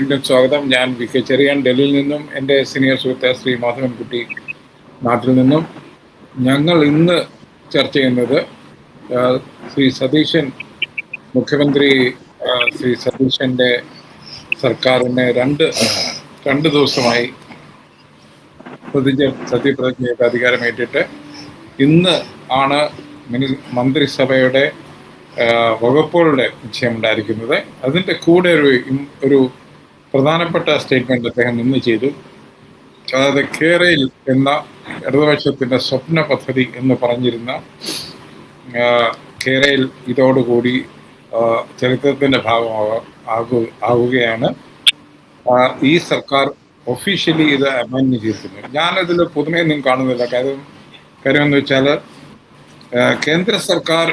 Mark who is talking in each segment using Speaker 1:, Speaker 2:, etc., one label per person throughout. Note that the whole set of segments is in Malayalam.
Speaker 1: വീണ്ടും സ്വാഗതം. ഞാൻ വി കെ ചെറിയാൻ, ഡൽഹിയിൽ നിന്നും. എൻ്റെ സീനിയർ സുഹൃത്ത് ശ്രീ മാധവൻകുട്ടി നാട്ടിൽ നിന്നും. ഞങ്ങൾ ഇന്ന് ചർച്ച ചെയ്യുന്നത് ശ്രീ സതീശൻ, മുഖ്യമന്ത്രി ശ്രീ സതീശൻ്റെ സർക്കാരിനെ രണ്ട് ദിവസമായി സത്യപ്രതിജ്ഞ ചെയ്ത് അധികാരമേറ്റിട്ട് ഇന്ന് ആണ് മന്ത്രിസഭയുടെ വകുപ്പുകളുടെ നിശ്ചയമുണ്ടായിരിക്കുന്നത്. അതിൻ്റെ കൂടെ ഒരു പ്രധാനപ്പെട്ട സ്റ്റേറ്റ്മെന്റ് അദ്ദേഹം ഇന്ന് ചെയ്തു. അതായത് കേരയിൽ എന്ന ഇടതുപക്ഷത്തിൻ്റെ സ്വപ്ന പദ്ധതി എന്ന് പറഞ്ഞിരുന്ന കേരയിൽ ഇതോടുകൂടി ചരിത്രത്തിൻ്റെ ആവുകയാണ്. ഈ സർക്കാർ ഒഫീഷ്യലി ഇത് അമാന്യം ചെയ്തിരുന്നു. ഞാനതിൽ പുതുമയൊന്നും കാണുന്നില്ല. കാര്യം എന്ന് വെച്ചാൽ കേന്ദ്ര സർക്കാർ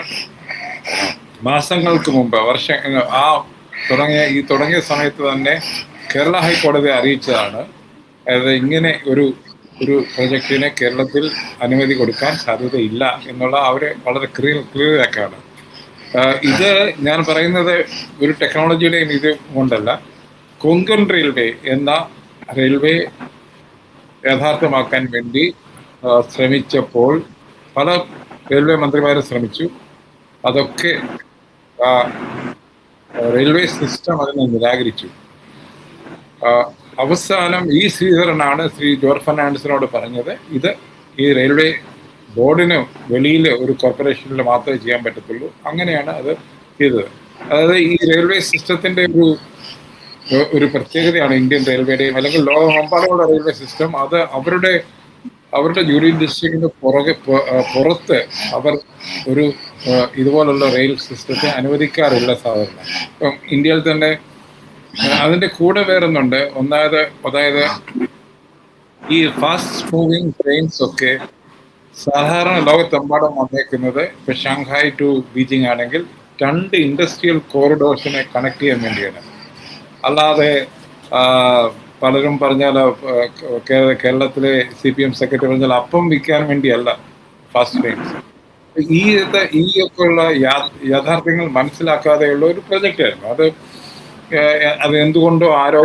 Speaker 1: മാസങ്ങൾക്ക് മുമ്പ് തുടങ്ങിയ സമയത്ത് തന്നെ കേരള ഹൈക്കോടതിയെ അറിയിച്ചതാണ്. അതായത് ഇങ്ങനെ ഒരു പ്രൊജക്റ്റിന് കേരളത്തിൽ അനുമതി കൊടുക്കാൻ സാധ്യതയില്ല എന്നുള്ള അവരെ വളരെ ക്ലിയറാക്കാണ്. ഇത് ഞാൻ പറയുന്നത് ഒരു ടെക്നോളജിയുടെയും ഇത് കൊണ്ടല്ല. കൊങ്കൺ റെയിൽവേ എന്ന റെയിൽവേ യഥാർത്ഥമാക്കാൻ വേണ്ടി ശ്രമിച്ചപ്പോൾ പല റെയിൽവേ മന്ത്രിമാരും ശ്രമിച്ചു. അതൊക്കെ റെയിൽവേ സിസ്റ്റം അതിനെ നിരാകരിച്ചു. അവസാനം ശ്രീധരനാണ് ശ്രീ ജോർജ് ഫെർണാണ്ടസിനോട് പറഞ്ഞത്, ഇത് ഈ റെയിൽവേ ബോർഡിന് വെളിയിൽ ഒരു കോർപ്പറേഷനിൽ മാത്രമേ ചെയ്യാൻ പറ്റത്തുള്ളൂ. അങ്ങനെയാണ് അത് ചെയ്തത്. അതായത് ഈ റെയിൽവേ സിസ്റ്റത്തിൻ്റെ ഒരു പ്രത്യേകതയാണ് ഇന്ത്യൻ റെയിൽവേയുടെയും അല്ലെങ്കിൽ ലോകമെമ്പാടുമുള്ള റെയിൽവേ സിസ്റ്റം. അത് അവരുടെ ജൂറിസ്ഡിക്ഷന് പുറത്ത് അവർ ഒരു ഇതുപോലുള്ള റെയിൽ സിസ്റ്റത്തെ അനുവദിക്കാറില്ല സാധാരണ. ഇപ്പം ഇന്ത്യയിൽ തന്നെ അതിൻ്റെ കൂടെ വേറൊന്നുണ്ട്. അതായത് ഈ ഫാസ്റ്റ് മൂവിങ് ട്രെയിൻസ് ഒക്കെ സാധാരണ ലോകത്തെമ്പാടും വന്നേക്കുന്നത് ഇപ്പം ഷാങ്ഹായ് ടു ബീജിംഗ് ആണെങ്കിൽ 2 ഇൻഡസ്ട്രിയൽ കോറിഡോർസിനെ കണക്ട് ചെയ്യാൻ വേണ്ടിയാണ്. അല്ലാതെ പലരും പറഞ്ഞാൽ കേരളത്തിലെ CPM സെക്രട്ടറി പറഞ്ഞാൽ അപ്പം വിൽക്കാൻ വേണ്ടിയല്ല ഫാസ്റ്റ് ട്രെയിൻസ്. ഒക്കെയുള്ള യാഥാർത്ഥ്യങ്ങൾ മനസ്സിലാക്കാതെയുള്ള ഒരു പ്രൊജക്റ്റായിരുന്നു അത് എന്തുകൊണ്ടോ ആരോ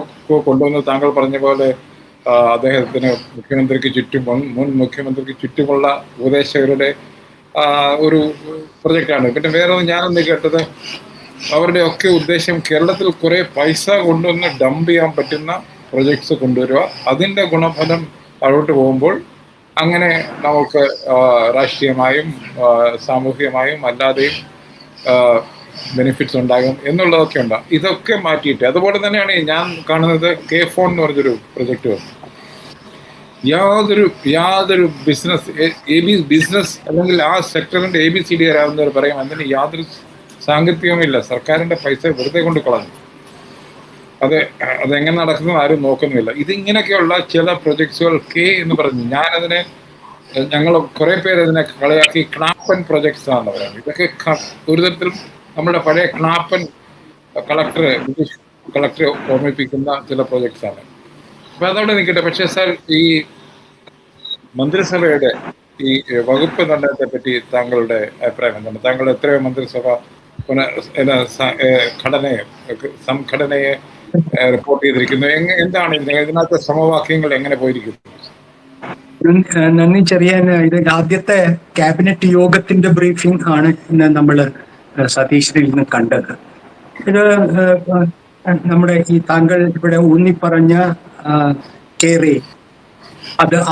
Speaker 1: കൊണ്ടുവന്ന് താങ്കൾ പറഞ്ഞ പോലെ അദ്ദേഹത്തിന് മുഖ്യമന്ത്രിക്ക് ചുറ്റും മുൻ മുഖ്യമന്ത്രിക്ക് ചുറ്റുമുള്ള ഉപദേശകരുടെ ഒരു പ്രൊജക്റ്റാണ്. പിന്നെ വേറെ ഞാനൊന്ന് കേട്ടത് അവരുടെ ഒക്കെ ഉദ്ദേശം കേരളത്തിൽ കുറേ പൈസ കൊണ്ടുവന്ന് ഡംപ് ചെയ്യാൻ പറ്റുന്ന പ്രൊജക്ട്സ് കൊണ്ടുവരിക. അതിൻ്റെ ഗുണഫലം താഴോട്ട് പോകുമ്പോൾ അങ്ങനെ നമുക്ക് രാഷ്ട്രീയമായും സാമൂഹികമായും അല്ലാതെയും ബെനിഫിറ്റ്സ് ഉണ്ടാകും എന്നുള്ളതൊക്കെ ഉണ്ടാകും. ഇതൊക്കെ മാറ്റിയിട്ട് അതുപോലെ തന്നെയാണ് ഞാൻ കാണുന്നത് K-Phone എന്ന് പറഞ്ഞൊരു പ്രൊജക്റ്റ് വന്നു. യാതൊരു ബിസിനസ് അല്ലെങ്കിൽ ആ സെക്ടറിൻ്റെ ABCD അറിയാവുന്നവർ പറയും അതിന് യാതൊരു സാങ്കത്യവുമില്ല. സർക്കാരിൻ്റെ പൈസ വെറുതെ കൊണ്ട് കളഞ്ഞു. അതെങ്ങനെ നടക്കുന്നു ആരും നോക്കുന്നില്ല. ഇതിങ്ങനെയൊക്കെയുള്ള ചില പ്രൊജക്ട്സുകൾ എന്ന് പറഞ്ഞു. ഞങ്ങൾ കുറേ പേര് അതിനെ കളിയാക്കി ക്നാപ്പൻ പ്രൊജക്ട്സ് ആണെന്ന് പറയുന്നത്. ഇതൊക്കെ ഒരു തരത്തിൽ നമ്മുടെ പഴയ ക്നാപ്പൻ ബ്രിട്ടീഷ് കളക്ടറെ ഓർമ്മിപ്പിക്കുന്ന ചില പ്രൊജക്ട്സ് ആണ്. അപ്പം അതവിടെ നിൽക്കട്ടെ. പക്ഷേ സാർ, ഈ മന്ത്രിസഭയുടെ ഈ വകുപ്പ് നിർണ്ണയത്തെ പറ്റി താങ്കളുടെ അഭിപ്രായം എന്താണ്? താങ്കൾ എത്രയോ മന്ത്രിസഭ സംഘടനയെ റിപ്പോർട്ട് ചെയ്തിരിക്കുന്നു. എന്താണ് ഇതിനകത്തെ സമവാക്യങ്ങൾ എങ്ങനെ പോയിരിക്കുന്നു?
Speaker 2: നന്ദി ചെറിയാൻ. ഇത് ആദ്യത്തെ ക്യാബിനറ്റ് യോഗത്തിന്റെ ബ്രീഫിംഗ് ആണ് ഇന്ന് നമ്മൾ സതീശനിൽ നിന്ന് കണ്ടത്. ഇത് നമ്മുടെ ഈ താങ്കൾ ഇവിടെ ഊന്നിപ്പറഞ്ഞ കേരള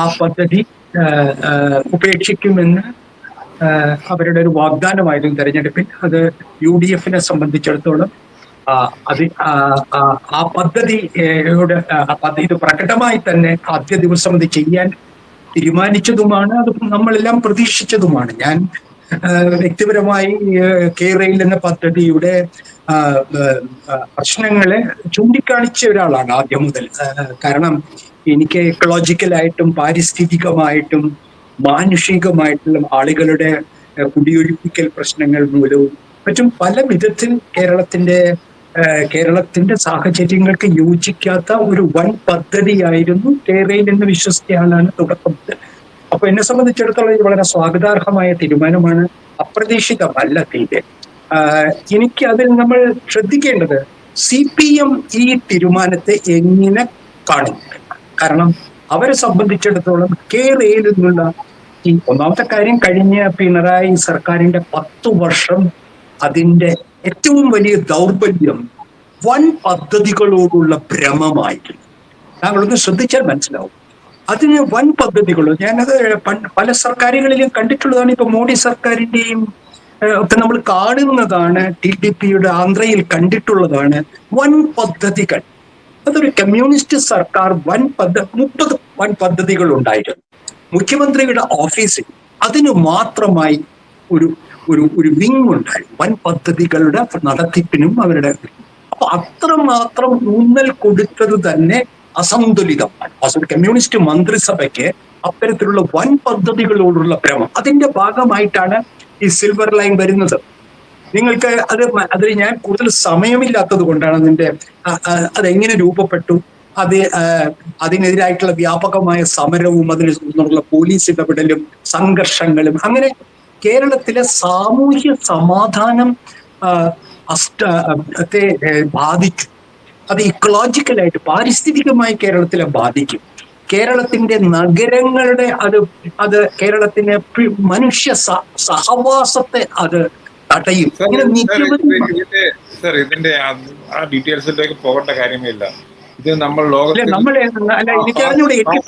Speaker 2: ആ പദ്ധതി ഉപേക്ഷിക്കുമെന്ന് അവരുടെ ഒരു വാഗ്ദാനമായിരുന്നു തെരഞ്ഞെടുപ്പിൽ. അത് UDFനെ സംബന്ധിച്ചിടത്തോളം ആ പദ്ധതിയോട് ഇത് പ്രകടമായി തന്നെ ആദ്യ ദിവസം അത് ചെയ്യാൻ തീരുമാനിച്ചതുമാണ്. അത് നമ്മളെല്ലാം പ്രതീക്ഷിച്ചതുമാണ്. ഞാൻ വ്യക്തിപരമായി കേരളയിൽ എന്ന പദ്ധതിയുടെ പ്രശ്നങ്ങളെ ചൂണ്ടിക്കാണിച്ച ഒരാളാണ് ആദ്യം മുതൽ. കാരണം എനിക്ക് എക്കോളജിക്കലായിട്ടും പാരിസ്ഥിതികമായിട്ടും മാനുഷികമായിട്ടുള്ള ആളുകളുടെ കുടിയൊഴിപ്പിക്കൽ പ്രശ്നങ്ങൾ മൂലവും മറ്റും പല വിധത്തിൽ കേരളത്തിന്റെ സാഹചര്യങ്ങൾക്ക് യോജിക്കാത്ത ഒരു വൻ പദ്ധതിയായിരുന്നു കേരളയിൽ എന്ന് വിശ്വസിച്ച ആളാണ് തുടക്കം മുതൽ. അപ്പൊ എന്നെ സംബന്ധിച്ചിടത്തോളം ഇത് വളരെ സ്വാഗതാർഹമായ തീരുമാനമാണ്. അപ്രതീക്ഷിതമല്ല തീരെ. എനിക്ക് അതിൽ നമ്മൾ ശ്രദ്ധിക്കേണ്ടത് CPM ഈ തീരുമാനത്തെ എങ്ങനെ കാണും? കാരണം അവരെ സംബന്ധിച്ചിടത്തോളം കേരളയിൽ നിന്നുള്ള ഈ ഒന്നാമത്തെ കാര്യം, കഴിഞ്ഞ പിണറായി സർക്കാരിന്റെ 10 വർഷം അതിന്റെ ഏറ്റവും വലിയ ദൗർബല്യം വൻ പദ്ധതികളോടുള്ള ഭ്രമമായിരുന്നു. താങ്കളൊന്ന് ശ്രദ്ധിച്ചാൽ മനസ്സിലാവും. അതിന് വൻ പദ്ധതികളോ, ഞാനത് പല സർക്കാരുകളിലും കണ്ടിട്ടുള്ളതാണ്. ഇപ്പൊ മോഡി സർക്കാരിന്റെയും ഒക്കെ നമ്മൾ കാണുന്നതാണ്, TDPയുടെ ആന്ധ്രയിൽ കണ്ടിട്ടുള്ളതാണ്. വൻ പദ്ധതികൾ, അതൊരു കമ്മ്യൂണിസ്റ്റ് സർക്കാർ 30 വൻ പദ്ധതികൾ ഉണ്ടായിരുന്നു. മുഖ്യമന്ത്രിയുടെ ഓഫീസിൽ അതിന് മാത്രമായി ഒരു ഒരു ഒരു വിങ് ഉണ്ടായിരുന്നു, വൻ പദ്ധതികളുടെ നടത്തിപ്പിനും അവരുടെ. അപ്പൊ അത്രമാത്രം ഊന്നൽ കൊടുത്തത് തന്നെ അസന്തുലിതമാണ്. ഒരു കമ്മ്യൂണിസ്റ്റ് മന്ത്രിസഭയ്ക്ക് അത്തരത്തിലുള്ള വൻ പദ്ധതികളോടുള്ള ഭ്രമം, അതിന്റെ ഭാഗമായിട്ടാണ് ഈ സിൽവർ ലൈൻ വരുന്നത്. നിങ്ങൾക്ക് അതിൽ ഞാൻ കൂടുതൽ സമയമില്ലാത്തത് കൊണ്ടാണ് അതെങ്ങനെ രൂപപ്പെട്ടു, അതിനെതിരായിട്ടുള്ള വ്യാപകമായ സമരവും അതിനുള്ള പോലീസ് ഇടപെടലും സംഘർഷങ്ങളും, അങ്ങനെ കേരളത്തിലെ സാമൂഹ്യ സമാധാനം ബാധിച്ചു. അത് ഇക്കോളജിക്കലായിട്ട്, പാരിസ്ഥിതികമായി കേരളത്തിലെ ബാധിക്കും. കേരളത്തിന്റെ നഗരങ്ങളുടെ അത് കേരളത്തിന്റെ മനുഷ്യ സഹവാസത്തെ അത് തടയും.
Speaker 1: ഇതിന്റെ ആ ഡീറ്റെയിൽസിലേക്ക് പോകേണ്ട കാര്യമില്ല. ഇത് നമ്മൾ
Speaker 2: എനിക്കറിഞ്ഞൂടെ, എനിക്ക്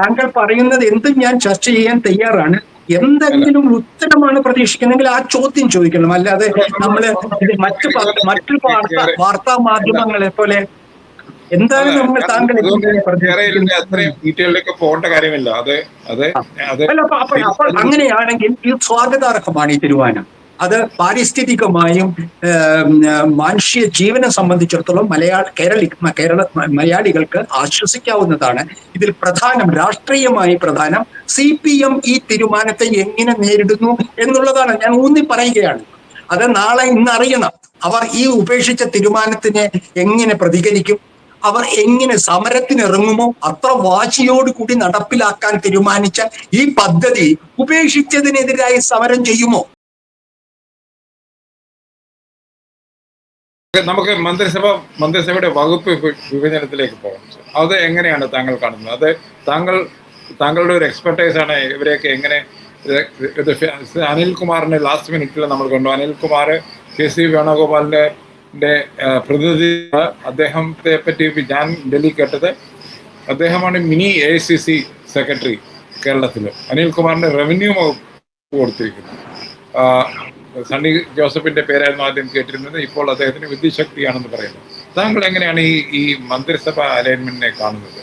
Speaker 2: താങ്കൾ പറയുന്നത് എന്തും ഞാൻ ചർച്ച ചെയ്യാൻ തയ്യാറാണ്. എന്തെങ്കിലും ഉത്തരമാണ് പ്രതീക്ഷിക്കുന്നെങ്കിൽ ആ ചോദ്യം ചോദിക്കണം. അല്ലാതെ നമ്മള് മറ്റു വാർത്താ മാധ്യമങ്ങളെ പോലെ എന്താണ് നമ്മൾ താങ്കൾ
Speaker 1: അത്രയും ഡീറ്റെയിലേക്ക് പോകേണ്ട കാര്യമില്ല.
Speaker 2: അപ്പോൾ അങ്ങനെയാണെങ്കിൽ ഇത് സ്വാഗതാർഹമാണ് ഈ തീരുമാനം. അത് പാരിസ്ഥിതികമായും മാനുഷിക ജീവനെ സംബന്ധിച്ചിടത്തോളം മലയാളികൾക്ക് ആശ്വസിക്കാവുന്നതാണ്. ഇതിൽ രാഷ്ട്രീയമായി പ്രധാനം CPM ഈ തീരുമാനത്തെ എങ്ങനെ നേരിടുന്നു എന്നുള്ളതാണ്. ഞാൻ ഊന്നി പറയുകയാണ്. അത് നാളെ ഇന്നറിയണം. അവർ ഈ ഉപേക്ഷിച്ച തീരുമാനത്തിനെ എങ്ങനെ പ്രതികരിക്കും, അവർ എങ്ങനെ സമരത്തിനിറങ്ങുമോ, അത്ര വാശിയോടുകൂടി നടപ്പിലാക്കാൻ തീരുമാനിച്ച ഈ പദ്ധതി ഉപേക്ഷിച്ചതിനെതിരായി സമരം ചെയ്യുമോ?
Speaker 1: നമുക്ക് മന്ത്രിസഭയുടെ വകുപ്പ് വിഭജനത്തിലേക്ക് പോകാം. അത് എങ്ങനെയാണ് താങ്കൾ കാണുന്നത്? അത് താങ്കളുടെ ഒരു എക്സ്പെർട്ടൈസ് ആണ്. ഇവരെയൊക്കെ എങ്ങനെ അനിൽകുമാറിനെ ലാസ്റ്റ് മിനിറ്റിൽ നമ്മൾ കണ്ടു. അനിൽകുമാർ KC വേണുഗോപാലിന്റെ പ്രതിനിധി. അദ്ദേഹത്തെ പറ്റി ഞാൻ ഡൽഹി കേട്ടത്, അദ്ദേഹമാണ് മിനി AICC സെക്രട്ടറി കേരളത്തിൽ. അനിൽകുമാറിന്റെ റവന്യൂ വകുപ്പ് കൊടുത്തിരിക്കുന്നു. സണ്ണി ജോസഫിന്റെ പേരായിരുന്നു ആദ്യം കേട്ടിരുന്നത്, ഇപ്പോൾ അദ്ദേഹത്തിന് വിദ്യുശക്തിയാണെന്ന് പറയുന്നു. താങ്കൾ എങ്ങനെയാണ് ഈ മന്ത്രിസഭ അലൈൻമെന്റിനെ കാണുന്നത്?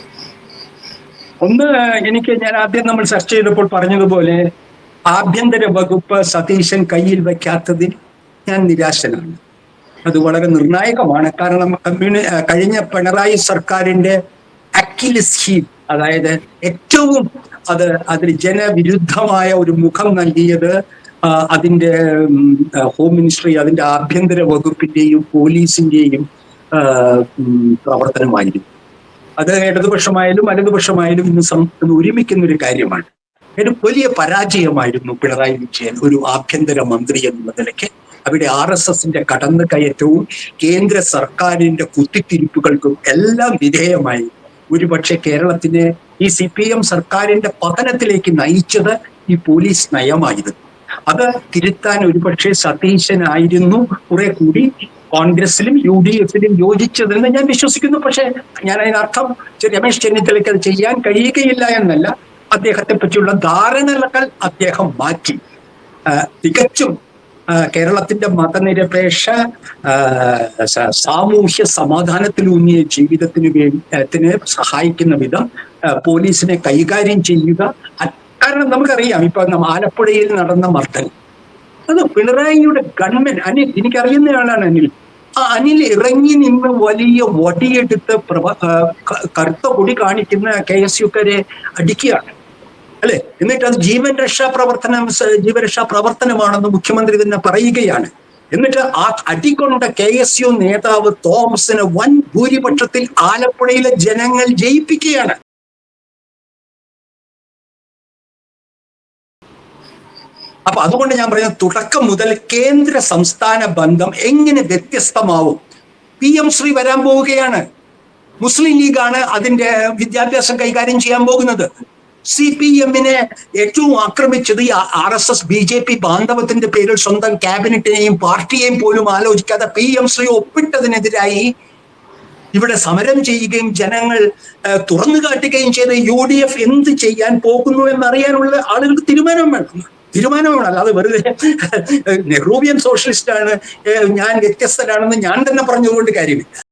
Speaker 2: ഞാൻ ആദ്യം നമ്മൾ ചർച്ച ചെയ്തപ്പോൾ പറഞ്ഞതുപോലെ ആഭ്യന്തര വകുപ്പ് സതീശൻ കയ്യിൽ വയ്ക്കാത്തതിൽ ഞാൻ നിരാശനാണ്. അത് വളരെ നിർണായകമാണ്. കാരണം കഴിഞ്ഞ പിണറായി സർക്കാരിന്റെ അക്കിലിസ് ഹീൽ, അതായത് ഏറ്റവും അതിൽ ജനവിരുദ്ധമായ ഒരു മുഖം നൽകിയത് അതിന്റെ ഹോം മിനിസ്ട്രി, അതിന്റെ ആഭ്യന്തര വകുപ്പിന്റെയും പോലീസിന്റെയും പ്രവർത്തനമായിരുന്നു. അത് ഇടതുപക്ഷമായാലും വലതുപക്ഷമായാലും ഇന്ന് ഒരുമിക്കുന്ന ഒരു കാര്യമാണ്. ഒരു വലിയ പരാജയമായിരുന്നു പിണറായി വിജയൻ ഒരു ആഭ്യന്തര മന്ത്രി എന്നുള്ള നിലയ്ക്ക്. അവിടെ RSSന്റെ കടന്നുകയറ്റവും കേന്ദ്ര സർക്കാരിന്റെ കുത്തിത്തിരിപ്പുകൾക്കും എല്ലാം വിധേയമായി ഒരുപക്ഷെ കേരളത്തിനെ ഈ CPM സർക്കാരിന്റെ പതനത്തിലേക്ക് നയിച്ചത് ഈ പോലീസ് നയമായിരുന്നു. അത് തിരുത്താൻ ഒരുപക്ഷെ സതീശനായിരുന്നു കുറെ കൂടി കോൺഗ്രസിലും UDFിലും യോജിച്ചതെന്ന് ഞാൻ വിശ്വസിക്കുന്നു. പക്ഷെ ഞാൻ അതിനർത്ഥം രമേശ് ചെന്നിത്തലയ്ക്ക് അത് ചെയ്യാൻ കഴിയുകയില്ല എന്നല്ല. അദ്ദേഹത്തെ പറ്റിയുള്ള ധാരണകൾ അദ്ദേഹം മാറ്റി. തികച്ചും കേരളത്തിന്റെ മതനിരപേക്ഷ സാമൂഹ്യ സമാധാനത്തിലൂന്നിയ ജീവിതത്തിന് സഹായിക്കുന്ന വിധം പോലീസിനെ കൈകാര്യം ചെയ്യുക. കാരണം നമുക്കറിയാം, ഇപ്പൊ ആലപ്പുഴയിൽ നടന്ന മർദ്ദനം, അത് പിണറായിയുടെ ഗവൺമെന്റ് എനിക്കറിയുന്ന ആളാണ് അനിൽ. ആ അനിൽ ഇറങ്ങി നിന്ന് വലിയ വടിയെടുത്ത് കറുത്ത കൊടി കാണിക്കുന്ന KSUക്കാരെ അടിക്കുകയാണ്, അല്ലെ? എന്നിട്ട് അത് ജീവരക്ഷാ പ്രവർത്തനമാണെന്ന് മുഖ്യമന്ത്രി തന്നെ പറയുകയാണ്. എന്നിട്ട് ആ അടികൊണ്ട KSU നേതാവ് തോമസിനെ വൻ ഭൂരിപക്ഷത്തിൽ ആലപ്പുഴയിലെ ജനങ്ങൾ ജയിപ്പിക്കുകയാണ്. അപ്പൊ അതുകൊണ്ട് ഞാൻ പറയുന്നത്, തുടക്കം മുതൽ കേന്ദ്ര സംസ്ഥാന ബന്ധം എങ്ങനെ വ്യത്യസ്തമാവും? PM ശ്രീ വരാൻ പോവുകയാണ്. മുസ്ലിം ലീഗാണ് അതിന്റെ വിദ്യാഭ്യാസം കൈകാര്യം ചെയ്യാൻ പോകുന്നത്. CPM-നെ ഏറ്റവും ആക്രമിച്ചത് ഈ RSS BJP ബാന്ധവത്തിന്റെ പേരിൽ സ്വന്തം ക്യാബിനറ്റിനെയും പാർട്ടിയെയും പോലും ആലോചിക്കാതെ PM ശ്രീ ഒപ്പിട്ടതിനെതിരായി ഇവിടെ സമരം ചെയ്യുകയും ജനങ്ങൾ തുറന്നു കാട്ടുകയും ചെയ്ത് UDF എന്ത് ചെയ്യാൻ പോകുന്നു എന്നറിയാനുള്ള ആളുകൾക്ക് തീരുമാനം വേണം. അല്ലാതെ വെറുതെ നെഹ്റൂവിയൻ സോഷ്യലിസ്റ്റ് ആണ്, ഞാൻ വ്യത്യസ്തനാണെന്ന് ഞാൻ തന്നെ പറഞ്ഞതുകൊണ്ട് കാര്യമില്ല.